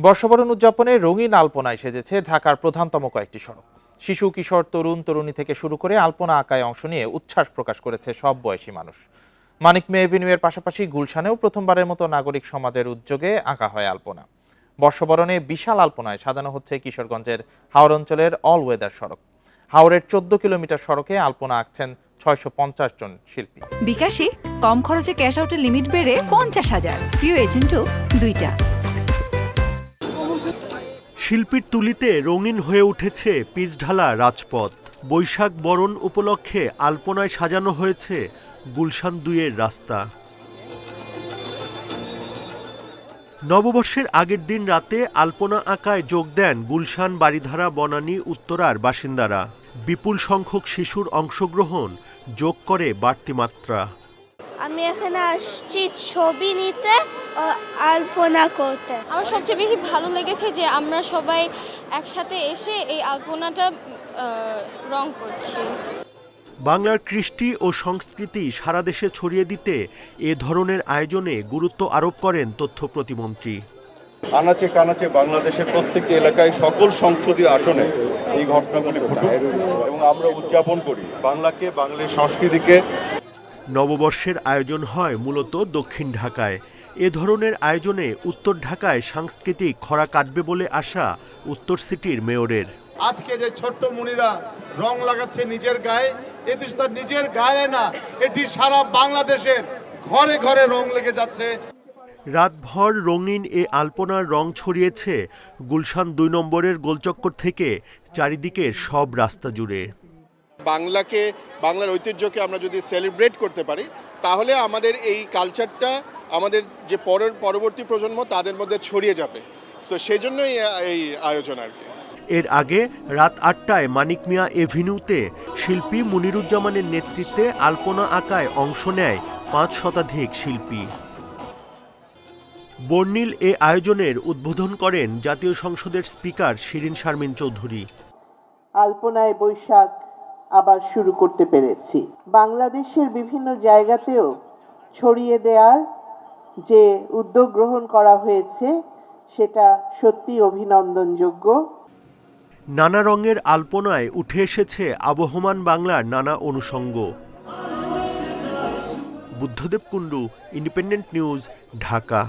বর্ষবরণ উদযাপনে রঙিন আলপনায় সেজেছে ঢাকার প্রধানতম কয়েকটি সড়ক। শিশু, কিশোর, তরুণ তরুণী থেকে শুরু করে আলপনা আঁকায় অংশ নিয়ে উচ্ছ্বাস প্রকাশ করেছে সব বয়সী মানুষ। মানিক মে এভিনিউয়ের পাশাপাশি গুলশানেও প্রথমবারের মতো নাগরিক সমাজের উদ্যোগে আঁকা হয় আলপনা। বর্ষবরণে বিশাল আলপনায় সাজানো হচ্ছে কিশোরগঞ্জের হাওর অঞ্চলের অল ওয়েদার সড়ক। হাওরের 14 কিলোমিটার সড়কে আলপনা আঁকছেন 650 জন শিল্পী। বিকাশে কম খরচে ক্যাশ আউটের লিমিট বেড়ে 50,000, প্রিয় এজেন্টও 2টা। শিল্পীর তুলিতে রঙিন হয়ে উঠেছে পিচঢালা রাজপথ। বৈশাখ বরণ উপলক্ষে আলপনায় সাজানো হয়েছে গুলশান 2-এর রাস্তা। নববর্ষের আগের দিন রাতে আলপনা আঁকায় যোগ দেন গুলশান, বারিধারা, বনানী, উত্তরার বাসিন্দারা। বিপুল সংখ্যক শিশুর অংশগ্রহণ যোগ করে বাড়তি মাত্রা। আমি এখানে আসছি ছবি নিতে ও আলপনা করতে। আমার সবচেয়ে বেশি ভালো লেগেছে যে আমরা সবাই একসাথে এসে এই আলপনাটা রং করছি। বাংলার কৃষ্টি ও সংস্কৃতি সারা দেশে ছড়িয়ে দিতে এ ধরনের আয়োজনে গুরুত্ব আরোপ করেন তথ্য প্রতিমন্ত্রী। আনাচে কানাচে বাংলাদেশের প্রত্যেকটি এলাকায় সকল সংসদীয় আসনে এই ঘটনাগুলি ঘটুক এবং আমরা উদযাপন করি বাংলাকে, বাংলার সংস্কৃতিকে। নববর্ষের আয়োজন হয় মূলত দক্ষিণ ঢাকায়। এ ধরনের আয়োজনে উত্তর ঢাকায় সাংস্কৃতিক খরা কাটবে বলে আশা উত্তর সিটির মেয়রের। আজকে যে ছোট্ট মুনিরা রং লাগাচ্ছে নিজের গায়ে, এটি শুধু নিজের গায়ে না, এটি সারা বাংলাদেশের ঘরে ঘরে রং লেগে যাচ্ছে। রাতভর রঙিন এ আলপনার রং ছড়িয়েছে গুলশান 2 নম্বরের গোলচক্কর থেকে চারিদিকের সব রাস্তা জুড়ে। বাংলাকে, বাংলার ঐতিহ্যকে আমরা যদি সেলিব্রেট করতে পারি তাহলে আমাদের এই কালচারটা আমাদের যে পরবর্তী প্রজন্ম তাদের মধ্যে ছড়িয়ে যাবে। সো সেই জন্যই এই আয়োজন আর কি। এর আগে রাত 8টায় মানিক মিয়া এভিনিউতে শিল্পী মুনিরুজ্জামানের নেতৃত্বে আলপনা আঁকায় অংশ নেয় 5 শতাধিক শিল্পী। বর্ণিল এ আয়োজনের উদ্বোধন করেন জাতীয় সংসদের স্পিকার শিরিন শারমিন চৌধুরী। আলপনায় বৈশাখ আবার শুরু করতে পেরেছি। বাংলাদেশের বিভিন্ন জায়গাতেও ছড়িয়ে দেওয়ার যে উদ্যোগ গ্রহণ করা হয়েছে সেটা সত্যি অভিনন্দনযোগ্য। নানা রঙের আলপনায় উঠে এসেছে আবহমান বাংলার নানা অনুষঙ্গ। Buddhadeb Kundu, independent news, Dhaka.